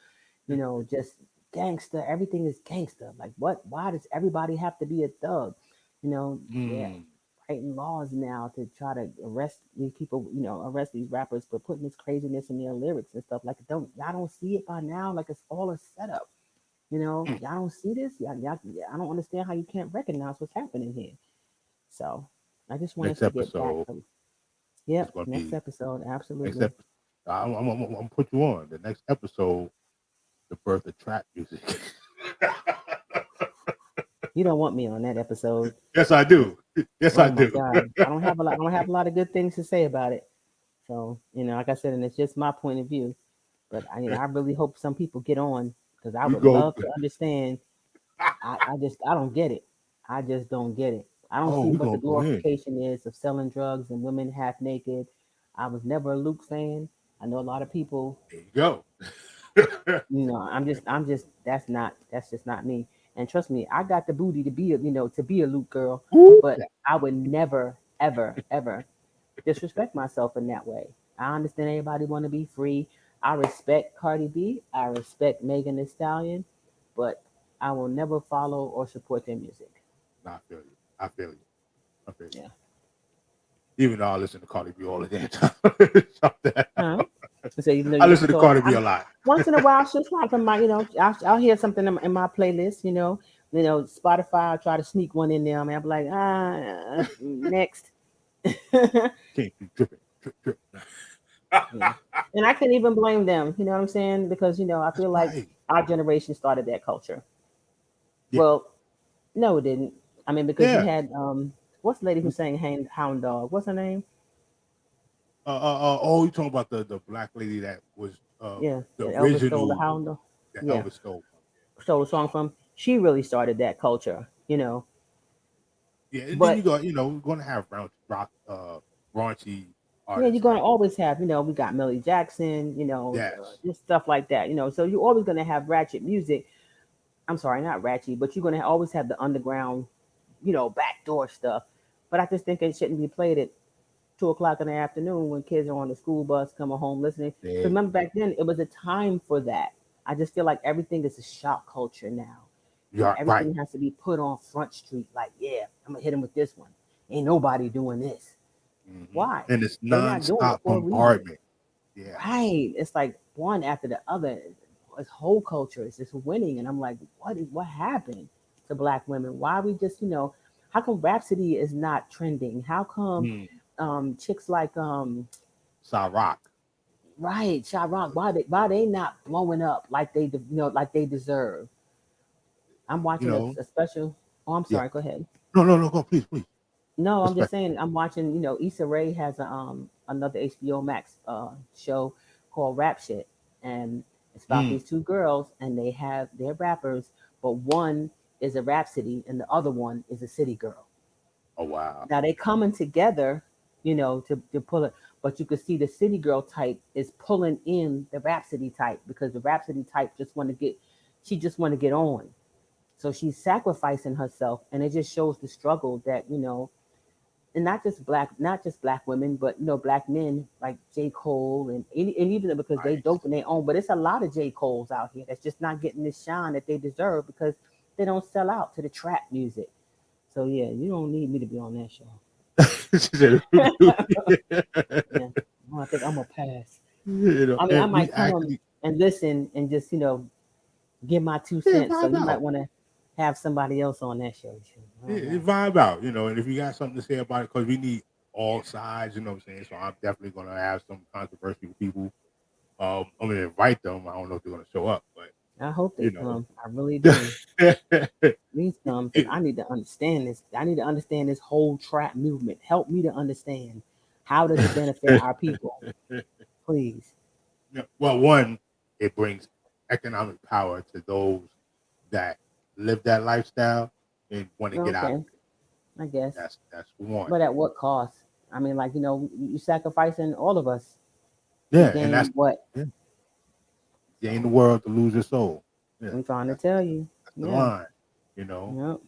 just gangster. Everything is gangster. Like what? Why does everybody have to be a thug? They're Mm, writing laws now to try to arrest these people. Arrest these rappers for putting this craziness in their lyrics and stuff. Like, y'all don't see it by now? Like it's all a setup. mm. Y'all don't see this. I don't understand how you can't recognize what's happening here. So I just want us Next to get back episode to. Yep, is going to next be episode, next absolutely. episode. I'm put you on the next episode. The birth of trap music. You don't want me on that episode. Yes, I 'Cause, do. Yes, I oh my do. God, I don't have a lot. I don't have a lot of good things to say about it. So like I said, and it's just my point of view. But I really hope some people get on because I We would go. love to understand. I don't get it. I just don't get it. I don't Oh, see we what the gonna go in. glorification is of selling drugs and women half naked. I was never a Luke fan. I know a lot of people. There you go. That's just not me. And trust me, I got the booty to be a Luke girl, Ooh, but I would never, ever, ever disrespect myself in that way. I understand everybody want to be free. I respect Cardi B. I respect Megan Thee Stallion, but I will never follow or support their music. nah, I feel you. I feel you. I feel Yeah. you. Even though I listen to Cardi B all the damn time. Stop that. Huh? So even though I you listen listen to to, Cardi B I'm a lot. once in a while she'll slide from my, I'll hear something in my playlist, Spotify. I'll try to sneak one in there. I mean, I'm like, next. Can't be dripping, drip, drip. Yeah. And I can't even blame them. You know what I'm saying? Because I That's feel like right. our generation started that culture. Yeah. Well, no, it didn't. I mean, because you Yeah. had what's the lady who sang Hound Dog? What's her name? Oh, you talking about the black lady that was Yeah, the that Elvis stole the original Hound Dog. that Yeah, Elvis stole from. stole the song from. She really started that culture. Yeah, and then But you got, we're gonna have raunchy yeah, artists you're like gonna always have. We got Millie Jackson, yes, just stuff like that. So you're always gonna have ratchet music. I'm sorry, not ratchet, but you're gonna always have the underground, backdoor stuff. But I just think it shouldn't be played at 2 o'clock in the afternoon when kids are on the school bus coming home listening. there Because you remember go. back then, it was a time for that. I just feel like everything is a shock culture now. You're right. Everything has to be put on Front Street. Like, yeah, I'm gonna hit him with this one. Ain't nobody doing this. Why? And it's They're not doing it nonstop for a reason. bombardment. Yeah. Right. It's like one after the other. This whole culture is just winning. And I'm like, what happened to black women? Why we just, how come Rhapsody is not trending? How come Mm. chicks like Rock. right, Chirac, why they not blowing up like like they deserve? I'm You watching know. a special. Oh, I'm Yeah. sorry. Go ahead. No, no, no. Go, please, please. No, I'm just Respect. saying. I'm watching. Issa Rae has another HBO Max show called Rap Shit, and it's about Mm. these two girls, and they're rappers, but one is a Rhapsody, and the other one is a City Girl. Oh wow. Now they coming together, to pull it, but you can see the City Girl type is pulling in the Rhapsody type because the Rhapsody type she just want to get on, so she's sacrificing herself, and it just shows the struggle that and not just black women, but black men like J. Cole and even because they Nice. dope in their own, but it's a lot of J. Cole's out here that's just not getting this shine that they deserve because they don't sell out to the trap music. So yeah, you don't need me to be on that show. She said, Yeah, I think I'm gonna pass. I mean, I and we might come on actually, and listen and just give my two yeah, cents. So vibe you might out. want to have somebody else on that show too. I don't Yeah, know. vibe out, and if you got something to say about it, because we need all sides, you know what I'm saying? So I'm definitely going to have some controversial people. I'm going to invite them. I don't know if they're going to show up, but, I hope they you know. come. I really do. Please come because I need to understand this. I need to understand this whole trap movement. Help me to understand how does it benefit our people, please. Yeah, well, one, it brings economic power to those that live that lifestyle and want to get out of Okay, it. I guess, That's one. but at what cost? I mean, like you sacrificing all of us to Yeah, and gain what? yeah, gain the So world to lose your soul. Yeah, I'm trying to that's tell you, that's the yeah, line, you know. yep,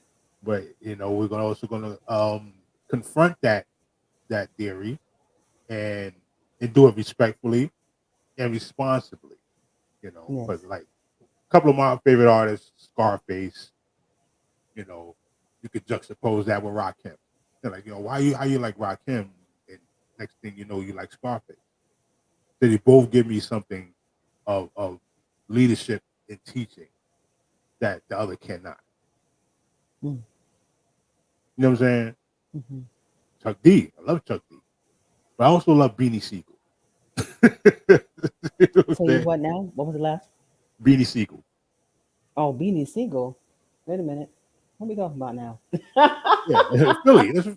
But we're gonna confront that theory and do it respectfully and responsibly. yes. Because like a couple of my favorite artists, Scarface, you know, you could juxtapose that with Rakim. They're like, why you how you like Rakim, and next thing you know, you like Scarface. So they both give me something of leadership and teaching that the other cannot. Mm-hmm. You know what I'm saying? Mm-hmm. Chuck D. I love Chuck D. But I also love Beanie Siegel. You know what I'm So you saying? what now? What was the last? Beanie Siegel. Oh, Beanie Siegel. Wait a minute. What are we talking about now? Yeah, Philly. That's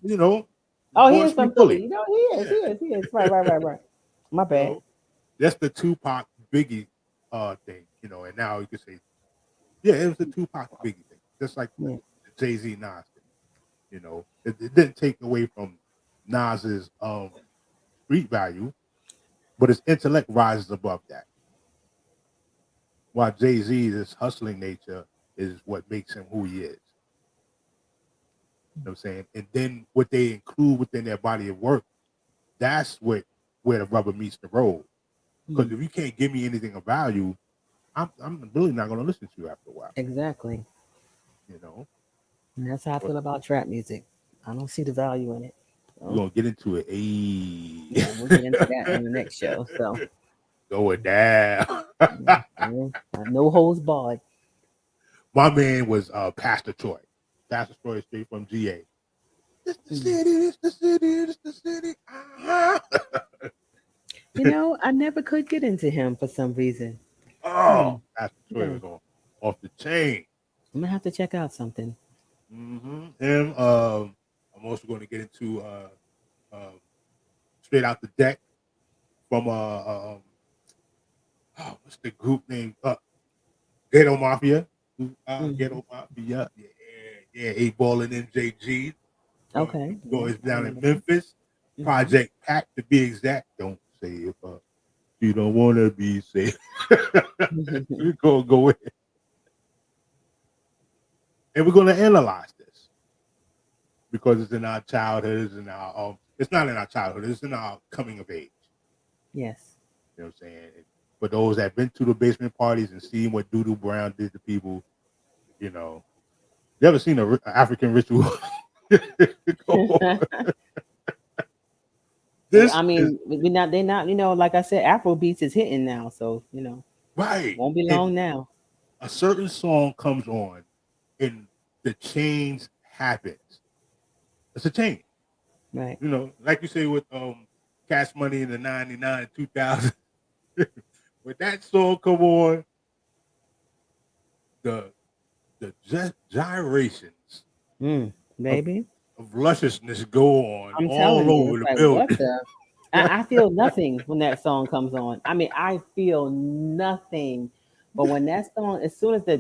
Oh, he Born is Street from Philly. Philly. He is. Yeah, He is. He is. Right. Right. Right. Right. My you bad. know, that's the Tupac Biggie thing. And now you could say, yeah, it was the Tupac Biggie thing, just like the Yeah. Jay Z Nas thing. It didn't take away from Nas's street value, but his intellect rises above that. While Jay Z's hustling nature is what makes him who he is. You know what I'm saying? And then what they include within their body of work, that's where the rubber meets the road. Because Hmm. if you can't give me anything of value, I'm really not going to listen to you after a while. Exactly. You know, And that's how I but feel about trap music. I don't see the value in it. we're So gonna get into it. yeah, we'll get into that on the next show. So Going down. yeah, no holds barred. My man was Pastor Troy. Pastor Troy is straight from GA. It's the Mm. city, it's the city, it's the city. Uh-huh. I never could get into him for some reason. Hmm. Oh, Pastor Troy Yeah, was off the chain. I'm gonna have to check out something. Him. I'm also going to get into straight out the deck from what's the group name? Ghetto Mafia. Hmm. Ghetto Mafia. Yeah, yeah. 8 Ball and MJG. Okay, yeah, Boys I down in remember that. Memphis. Hmm. Project Pack to be exact. Don't say if you don't want to be safe. We're gonna go in and we're gonna analyze this because it's in our childhood. It's in our it's not in our childhood. It's in our coming of age. Yes. You know what I'm saying? For those that have been to the basement parties and seen what Doodoo Brown did to people, you know, you ever seen a African ritual? Go on. This I is mean, we not they not like I said, Afro beats is hitting now, so right. won't be And long now. a certain song comes on, and the change happens. It's a change. Right. Like you say with Cash Money in the 99, 2000. When that song come on, the gyrations Mm, of baby. lusciousness go on I'm telling all you, over it's the like what building. the I feel nothing when that song comes on. I mean, I feel nothing. But when that song, as soon as the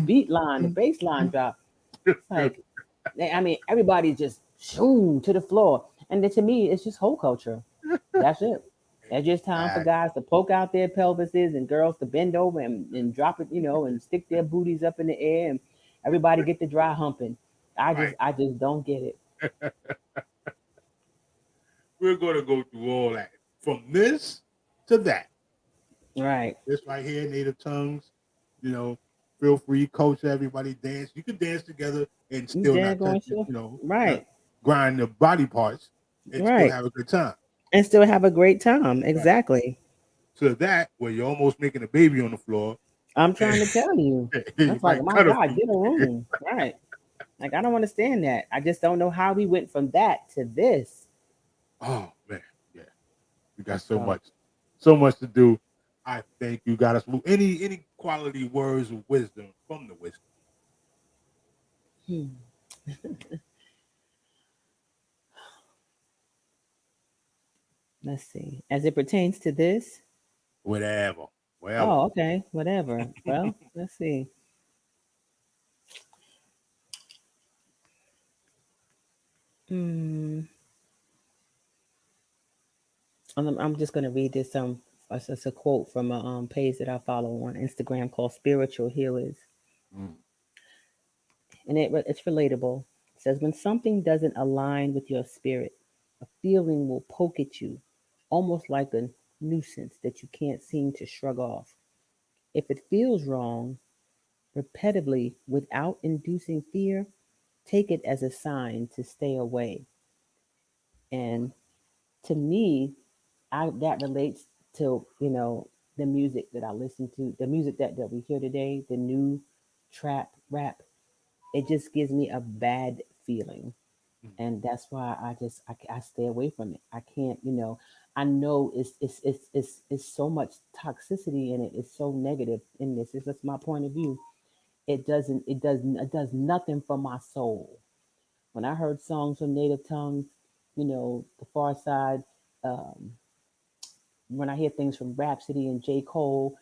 beat line, the bass line drop, it's like I mean, everybody just shoom to the floor. And then to me, it's just whole culture. That's it. That's just time for Exactly. guys to poke out their pelvises and girls to bend over and drop it, and stick their booties up in the air and everybody get the dry humping. Right. I just don't get it. We're going to go through all that from this to that. Right. This right here, native tongues. You know, feel free, coach everybody, dance. You can dance together and You still not touch daggone it. sure. Not Right. grind the body parts and still Right. have a good time. And still have a great time. Right. Exactly. To that, where you're almost making a baby on the floor, I'm and trying to tell you. you That's like, might my cut a God, feet. get a room. Right. Like, I don't understand that. I just don't know how we went from that to this. Oh man, yeah, we got So, so much to do. I think you got us. Any quality words of wisdom from the wisdom, hmm, let's see. As it pertains to this, whatever, whatever. oh, okay, whatever. Well, let's see. Hmm. I'm just gonna read this. It's a quote from a page that I follow on Instagram called Spiritual Healers, Mm, and it's relatable. It says, when something doesn't align with your spirit, a feeling will poke at you, almost like a nuisance that you can't seem to shrug off. If it feels wrong, repetitively without inducing fear, take it as a sign to stay away. And to me, I that relates to the music that I listen to, the music that we hear today, the new trap rap. It just gives me a bad feeling, mm, and that's why I stay away from it. I can't, I know it's so much toxicity in it. It's so negative in this. It's just my point of view. It does nothing for my soul. When I heard songs from native tongues, the Far Side, um, when I hear things from Rhapsody and J. Cole,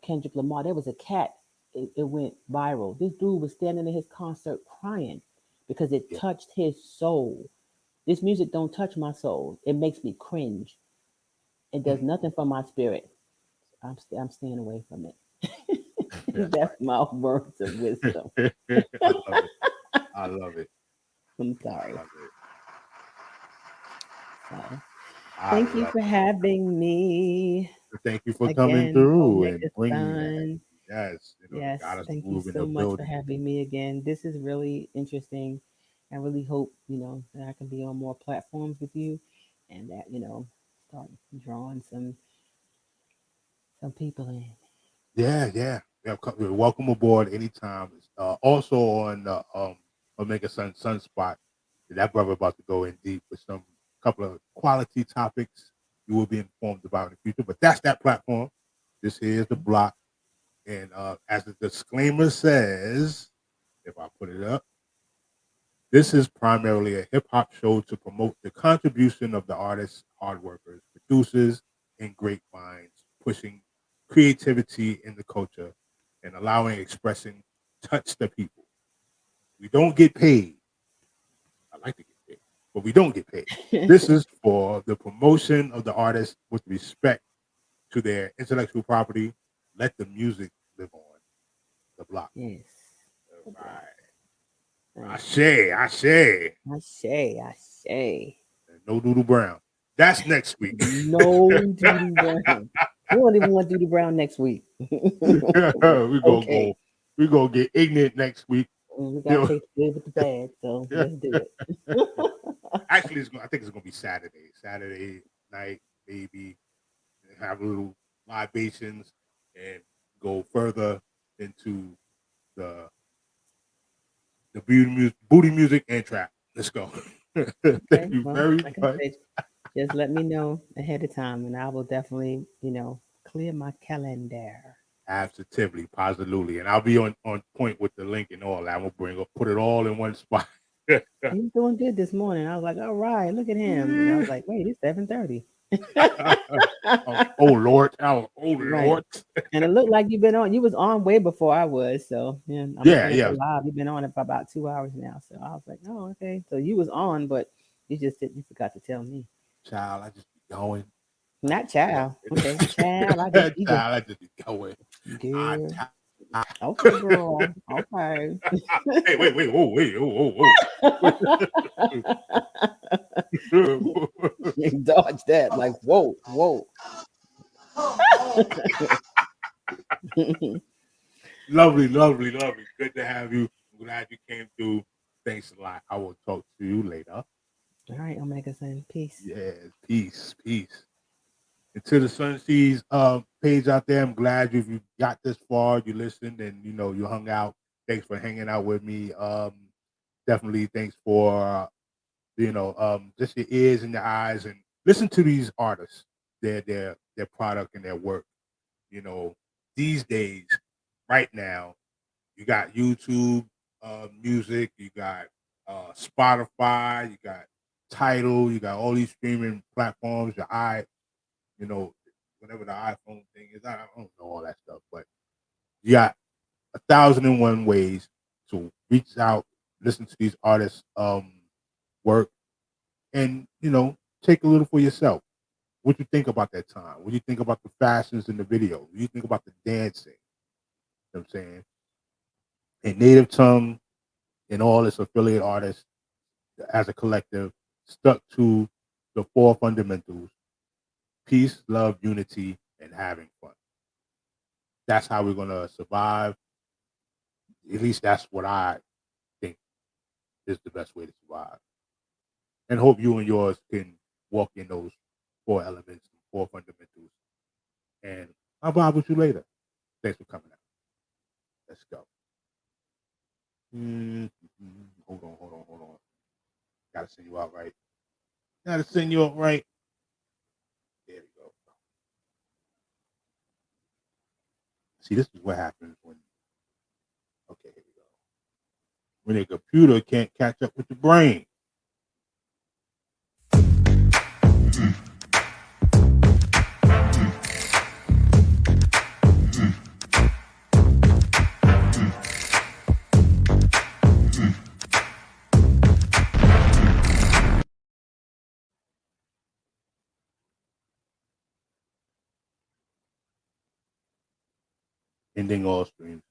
Kendrick Lamar, there was a cat. It went viral. This dude was standing in his concert crying because it yeah, touched his soul. This music don't touch my soul. It makes me cringe. It mm. does nothing for my spirit. I'm staying away from it. That's That's my words of wisdom. right. I love it. I love it. I'm I sorry. love it. So I thank you love for it. having me Thank you for coming again, through and Omega bringing that. Sun. Yes, Yes, got us thank you moving so the much for building. having me again. This is really interesting. I really hope, that I can be on more platforms with you and that, start drawing some people in. Yeah, yeah. Yeah, welcome aboard anytime. Also on Omega Sunspot. That brother about to go in deep with some couple of quality topics you will be informed about in the future. But that's that platform. This here is the block. And as the disclaimer says, if I put it up, this is primarily a hip hop show to promote the contribution of the artists, hard workers, producers, and great minds, pushing creativity in the culture and allowing expression touch the people. We don't get paid. I like to get paid, but we don't get paid. This is for the promotion of the artist with respect to their intellectual property. Let the music live on the block. Yes, the All block. right. Right. Ashe, Ashe. I say. No Doodle Brown. That's next week. No Doodoo Brown. We don't even want Doodoo Brown next week. we gonna Okay. go. We gonna get ignorant next week. We got You to take the good with the bad, so know? let's do it. Actually, Actually, I think it's gonna be Saturday. Saturday night, maybe have a little libations and go further into the booty music and trap. Let's go. Thank Okay. you Well, very like I much. said, just let me know ahead of time, and I will definitely, clear my calendar. Absolutely, positively, and I'll be on point with the link and all that. I'm gonna put it all in one spot. He's doing good this morning. I was like, all right, look at him. And I was like, wait, it's 7:30. Oh Lord, oh Right. Lord. And it looked like you was on way before I was. So yeah, I'm Yeah, looking at the yeah, live. You've been on it for about 2 hours now. So I was like, oh, okay. So you was on, but you forgot to tell me. child. I just be going. I Not just be child. Okay. Child, I just going. you just Child, I just be going. On girl. time. Okay, girl. Okay. Hey, wait, whoa, wait, whoa, whoa, whoa. Dodge that. Like, whoa, whoa. Lovely, lovely, lovely. Good to have you. I'm glad you came through. Thanks a lot. I will talk to you later. All right, Omega Sun. Peace. Yes, peace, peace. And to the Sun Seas page out there, I'm glad you got this far. You listened and you hung out. Thanks for hanging out with me. Definitely thanks for just your ears and your eyes and listen to these artists, their product and their work. You know, these days, right now, you got YouTube music, you got Spotify, you got Tidal, you got all these streaming platforms. You know, whatever the iPhone thing is, I don't know all that stuff, but you got 1,001 ways to reach out, listen to these artists' work, and take a little for yourself. What you think about that time? What do you think about the fashions in the video? What do you think about the dancing? You know what I'm saying? And Native Tongue and all its affiliate artists as a collective stuck to the four fundamentals: peace, love, unity, and having fun. That's how we're gonna survive. At least that's what I think is the best way to survive. And hope you and yours can walk in those four elements, four fundamentals. And I'll vibe with you later. Thanks for coming out. Let's go. Hold on, hold on, hold on. Gotta send you out right. Gotta send you out right. There we go. See, this is what happens when. Okay, here we go. When a computer can't catch up with the brain. Ending all streams.